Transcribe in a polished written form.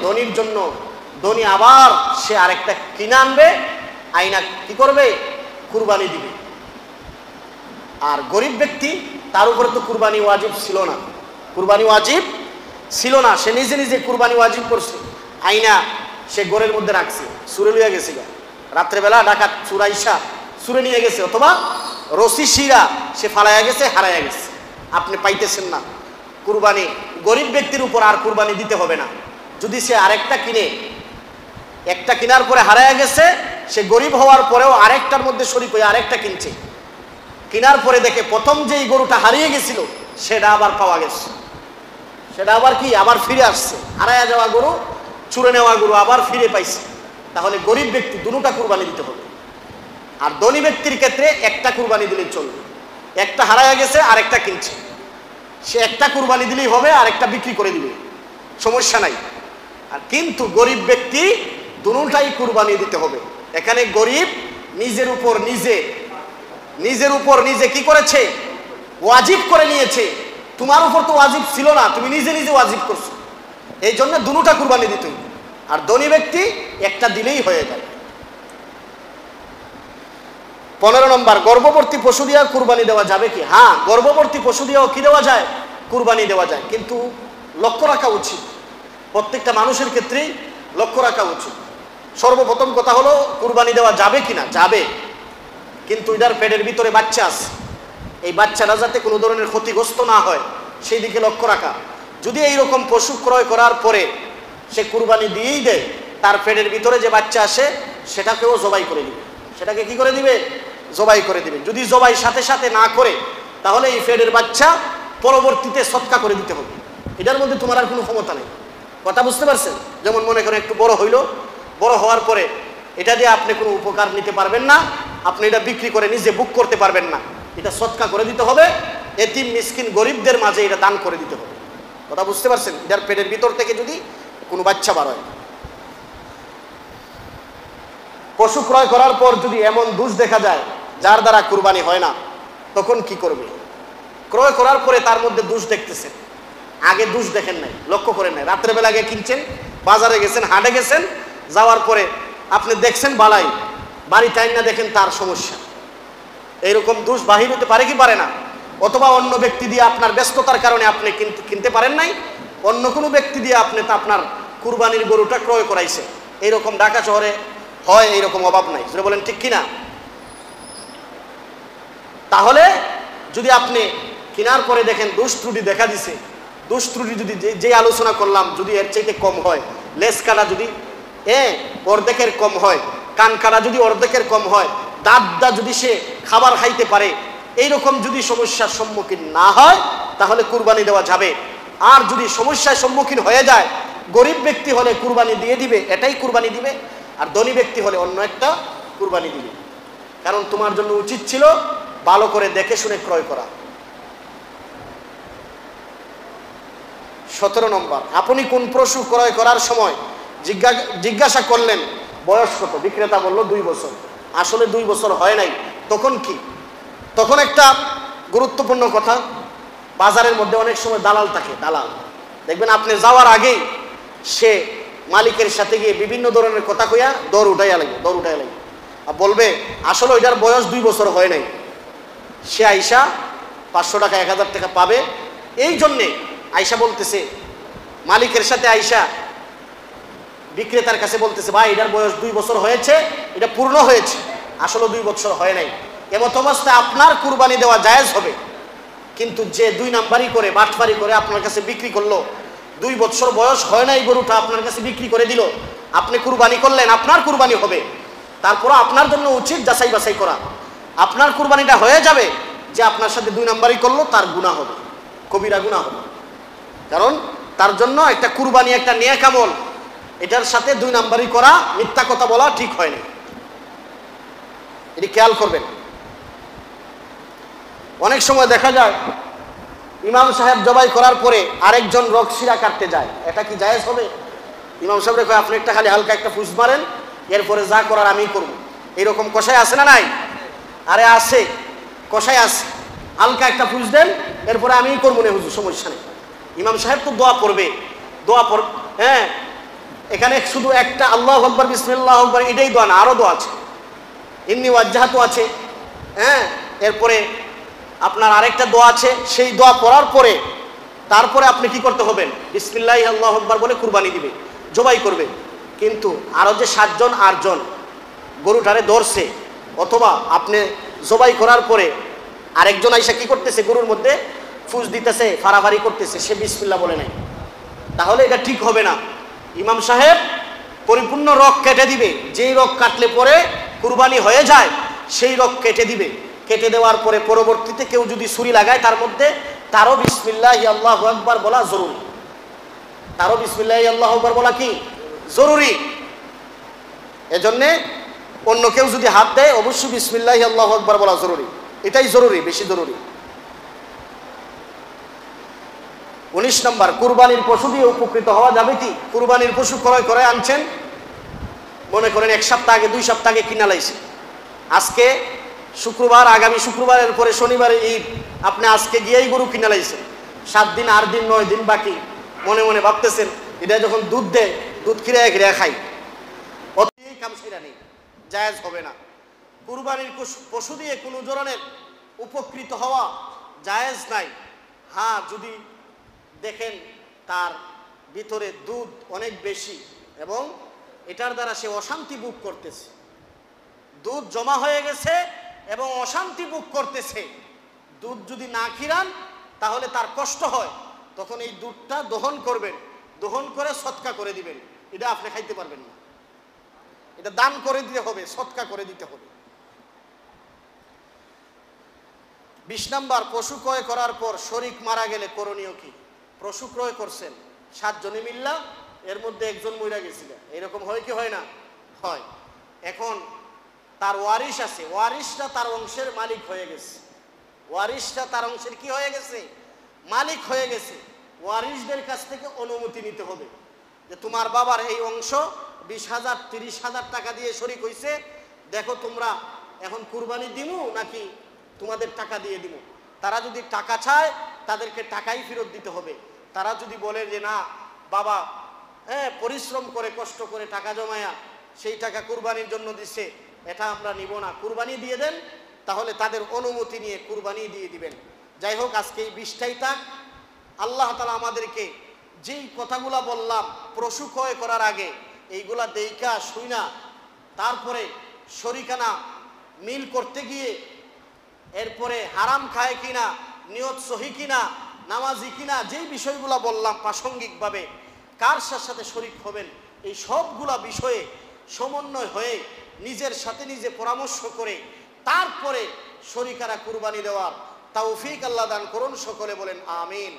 ধনীর জন্য ধনী আবার সে আরেকটা কিনে আনবে, আইনা কি করবে, কুরবানি দিবে। আর গরিব ব্যক্তি তার উপরে তো কুরবানি ওয়াজিব ছিল না, কুরবানি ওয়াজিব ছিল না, সে নিজে নিজে কুরবানি ওয়াজিব করছে, আইনা সে ঘরের মধ্যে রাখছে, সুরে লইয়া গেছে, রাত্রেবেলা ডাকাত চুরাইশা সুরে নিয়ে গেছে, অথবা রশি শিরা সে ফালাইয়া গেছে, হারাইয়া গেছে, আপনি পাইতেছেন না। কুরবানি গরিব ব্যক্তির উপর আর কুরবানি দিতে হবে না। যদি সে আরেকটা কিনে, একটা কেনার পরে হারাইয়া গেছে, সে গরিব হওয়ার পরেও আরেকটার মধ্যে শরীক হয়ে আরেকটা কিনছে, কেনার পরে দেখে প্রথম যেই গরুটা হারিয়ে গেছিল সেটা আবার পাওয়া গেছে, সেটা আবার কি আবার ফিরে আসছে, হারাইয়া যাওয়া গরু, চুরে নেওয়া গরু আবার ফিরে পাইছে, তাহলে গরিব ব্যক্তি দুটোটা কুরবানি দিতে হবে। আর ধনী ব্যক্তির ক্ষেত্রে একটা কুরবানি দিলেই চলবে, একটা হারাইয়া গেছে আরেকটা কিনছে, সে একটা কুরবানি দিলেই হবে, আরেকটা বিক্রি করে দিবে, সমস্যা নাই। আর কিন্তু গরিব ব্যক্তি দুটোটাই কুরবানি দিতে হবে। এখানে গরিব নিজের উপর নিজে কি করেছে, ওয়াজিব করে নিয়েছে, তোমার উপর তো ওয়াজিব ছিল না, তুমি নিজে নিজে ওয়াজিব করছো, এই জন্য দুটোটা কুরবানি দিতে হবে। আর ধনী ব্যক্তি একটা দিলেই হয়ে যায়। 15 নম্বর, গর্ভবতী পশু দিয়া কুরবানি দেওয়া যাবে কি? হ্যাঁ, গর্ভবতী পশু দিয়েও কি দেওয়া যায়, কুরবানি দেওয়া যায়, কিন্তু লক্ষ্য রাখা উচিত, প্রত্যেকটা মানুষের ক্ষেত্রেই লক্ষ্য রাখা উচিত। সর্বপ্রথম কথা হলো কুরবানি দেওয়া যাবে কিনা, যাবে, কিন্তু এটার পেটের ভিতরে বাচ্চা আছে, এই বাচ্চাটা যাতে কোনো ধরনের ক্ষতিগ্রস্ত না হয় সেই দিকে লক্ষ্য রাখা। যদি এইরকম পশু ক্রয় করার পরে সে কুরবানি দিয়েই দেয়, তার পেটের ভিতরে যে বাচ্চা আসে সেটাকেও জবাই করে দিবে, সেটাকে কি করে দিবে, জবাই করে দিবে। যদি জবাই সাথে সাথে না করে, তাহলে এই পেটের বাচ্চা পরবর্তীতে সৎকা করে দিতে হবে, এটার মধ্যে তোমার আর কোনো ক্ষমতা নেই। কথা বুঝতে পারছেন? যেমন মনে করেন একটু বড় হইলো, বড় হওয়ার পরে এটা দিয়ে আপনি কোনো উপকার নিতে পারবেন না, আপনি এটা বিক্রি করে নিজে বুক করতে পারবেন না, এটা সৎকা করে দিতে হবে, এতিম মিসকিন গরিবদের মাঝে এটা দান করে দিতে হবে। কথা বুঝতে পারছেন? এটার পেটের ভিতর থেকে যদি কোনো বাচ্চা বার হয়। পশু ক্রয় করার পর যদি এমন দোষ দেখা যায় যার দ্বারা কুরবানি হয় না, তখন কি করবে? ক্রয় করার পরে তার মধ্যে দোষ দেখতেছেন, আগে দোষ দেখেন নাই, লক্ষ্য করেন নাই, রাত্রেবেলা আগে কিনছেন, বাজারে গেছেন, হাটে গেছেন, যাওয়ার পরে আপনি দেখছেন বালাই, বাড়িতে আইন না দেখেন তার সমস্যা, এইরকম দোষ বাহির হতে পারে কি পারে না? অথবা অন্য ব্যক্তি দিয়ে আপনার ব্যস্ততার কারণে আপনি কিনতে পারেন নাই, অন্য কোনো ব্যক্তি দিয়ে আপনি তো আপনার কুরবানির গরুটা ক্রয় করাইছে, এইরকম ঢাকা শহরে হয়, এইরকম অভাব নাই, সেটা বলেন ঠিক কিনা? তাহলে যদি আপনি কেনার পরে দেখেন দোষ ত্রুটি দেখা দিছে, দোষ ত্রুটি যদি যে আলোচনা করলাম যদি এর চাইতে কম হয়, লেজ কাটা যদি অর্ধেকের কম হয়, কান কাটা যদি অর্ধেকের কম হয়, দাঁত যদি সে খাবার খাইতে পারে, এইরকম যদি সমস্যার সম্মুখীন না হয়, তাহলে কুরবানি দেওয়া যাবে। আর যদি সমস্যার সম্মুখীন হয়ে যায়, গরিব ব্যক্তি হলে কুরবানি দিয়ে দিবে, এটাই কুরবানি দিবে, আর ধনী ব্যক্তি হলে অন্য একটা কুরবানি দিবে। কারণ তোমার জন্য উচিত ছিল ভালো করে দেখে শুনে ক্রয় করা। 17 নম্বর, আপনি কোন পশু ক্রয় করার সময় জিজ্ঞাসা করলেন বয়স কত, বিক্রেতা বলল 2 বছর, আসলে 2 বছর হয় নাই, তখন কি? তখন একটা গুরুত্বপূর্ণ কথা, বাজারের মধ্যে অনেক সময় দালাল থাকে, দালাল দেখবেন আপনি যাওয়ার আগেই সে মালিকের সাথে গিয়ে বিভিন্ন ধরনের কথা কইয়া দর উঠাইয়া লাগবে, আর বলবে আসলে ওইটার বয়স 2 বছর হয় নাই, সে আইসা 500 টাকা 1000 টাকা পাবে। এই জন্যে আইসা বলতেছে, মালিকের সাথে আইসা বিক্রেতার কাছে বলতেছে, ভাই এটার বয়স 2 বছর হয়েছে, এটা পূর্ণ হয়েছে, আসলে 2 বছর হয় নাই। এমত অবস্থায় আপনার কুরবানি দেওয়া জায়েজ হবে, কিন্তু যে 2 নাম্বারি করে বাটফারি করে আপনার কাছে বিক্রি করলো, 2 বছর বয়স হয় নাই গরুটা আপনার কাছে বিক্রি করে দিল, আপনি কুরবানি করলেন, আপনার কুরবানি হবে, তারপরও আপনার জন্য উচিত যাচাই বাছাই করা। আপনার কুরবানিটা হয়ে যাবে, যে আপনার সাথে 2 নাম্বারি করলো তার গুনাহ হবে, কবিরা গুনাহ হবে, কারণ তার জন্য একটা কুরবানি একটা নেক আমল, এটার সাথে 2 নাম্বারি করা, মিথ্যা কথা বলা ঠিক হয়নি, এটি খেয়াল করবেন। অনেক সময় দেখা যায় ইমাম সাহেব জবাই করার পরে আরেকজন রক্সিরা কাটতে যায়, এটা কি জায়েজ হবে? ইমাম সাহেব রে কয় আপনি একটা খালি হালকা একটা ফুস মারেন, এরপরে যা করার আমি করব, এইরকম কষাই আছে না নাই? আরে আছে, কষাই আছে, হালকা একটা ফুস দেন, এরপরে আমি করবো না হুজুর, সমস্যা নেই। ইমাম সাহেব তো দোয়া পড়বে, এখানে শুধু একটা আল্লাহু আকবার বিসমিল্লাহু আকবার এটাই দোয়া না, আরো দোয়া আছে। ইন্নী ওয়াজ্জাহাতু আছে, হ্যাঁ, এরপরে আপনার আরেকটা দোয়া আছে। সেই দোয়া পড়ার পরে তারপরে আপনি কি করতে হবেন, বিসমিল্লাহি আল্লাহু আকবার বলে কুরবানি দিবে, জবাই করবে। কিন্তু আরো যে 7 জন 8 জন গরুটারে ধরছে, অথবা আপনি জবাই করার পরে আরেকজন আইসা কি করতেছে, গরুর মধ্যে ফুস দিতেছে, ফাড়াফাড়ি করতেছে, সে বিসমিল্লাহ বলে নাই, তাহলে এটা ঠিক হবে না। ইমাম সাহেব পরিপূর্ণ রগ কেটে দিবে, যেই রগ কাটলে পরে কুরবানি হয়ে যায় সেই রগ কেটে দিবে। কেটে দেওয়ার পরে পরবর্তীতে কেউ যদি ছুরি লাগায় তার মধ্যে, তারও বিসমিল্লাহি আল্লাহু আকবার বলা জরুরি। তারও বিসমিল্লাহি আল্লাহু আকবার বলা কি জরুরি। এজন্যে অন্য কেউ যদি হাত দেয় অবশ্যই বিসমিল্লাহি আল্লাহু আকবার বলা জরুরি, এটাই জরুরি, বেশি জরুরি। 19 নম্বর, কুরবানির পশু দিয়ে উপকৃত হওয়া যাবে কি? কুরবানির পশু ক্রয় করে আনছেন, মনে করেন 1 সপ্তাহ আগে 2 সপ্তাহ আগে কিনা লাইছে, আজকে শুক্রবার, আগামী শুক্রবারের পরে শনিবারে ঈদ, আপনি আজকে গিয়েই গরু কিনা লাইছেন, 7 দিন 8 দিন 9 দিন বাকি, মনে মনে ভাবতেছেন এটা যখন দুধ দেয় দুধ খিরা খাই, অতই কাম সেরা নেই, জায়েজ হবে না। কুরবানির পশু দিয়ে কোনো ধরনের উপকৃত হওয়া জায়েজ নাই। হ্যাঁ, যদি দেখেন তার ভিতরে দুধ অনেক বেশি এবং এটার দ্বারা সে অশান্তি ভোগ করতেছে, দুধ জমা হয়ে গেছে এবং অশান্তি ভোগ করতেছে, দুধ যদি না খিরান তাহলে তার কষ্ট হয়, তখন এই দুধটা দহন করবেন, দহন করে সৎকা করে দিবেন, এটা আপনি খাইতে পারবেন না, এটা দান করে দিতে হবে, সৎকা করে দিতে হবে। 20 নম্বর, পশু ক্রয় করার পর শরীক মারা গেলে করণীয় কি? পশু ক্রয় করছেন 7 জনে মিল্লা, এর মধ্যে একজন মইরা গেছিল, এরকম হয় কি হয় না? হয়। এখন তার ওয়ারিশ আছে, ওয়ারিশটা তার অংশের মালিক হয়ে গেছে, ওয়ারিশটা তার অংশের কি হয়ে গেছে? মালিক হয়ে গেছে। ওয়ারিশদের কাছ থেকে অনুমতি নিতে হবে যে তোমার বাবার এই অংশ 20,000 30,000 টাকা দিয়ে শরীক হইছে, দেখো তোমরা এখন কুরবানি দিমু নাকি তোমাদের টাকা দিয়ে দিমু। তারা যদি টাকা চায় তাদেরকে টাকাই ফেরত দিতে হবে। তারা যদি বলে যে না বাবা পরিশ্রম করে কষ্ট করে টাকা জমায়া সেই টাকা কুরবানির জন্য দিচ্ছে, এটা আমরা নিব না, কুরবানি দিয়ে দেন, তাহলে তাদের অনুমতি নিয়ে কুরবানি দিয়ে দিবেন। যাই হোক, আজকে এই 20টাই থাক। আল্লাহ তাআলা আমাদেরকে যেই কথাগুলা বললাম পশু ক্রয় করার আগে, এইগুলা দেইখা শুইনা তারপরে শরিকানা মিল করতে গিয়ে এরপরে হারাম খায় কিনা, নিয়ত সহি কিনা, নামাজি কিনা, যেই বিষয়গুলা বললাম প্রাসঙ্গিকভাবে কার সাথে শরিক হবেন, এই সবগুলা বিষয়ে সমন্বয় হয়ে নিজের সাথে নিজে পরামর্শ করে তারপরে শরিকারা কুরবানি দেওয়ার তৌফিক আল্লাহ দান করুন। সকলে বলেন আমিন।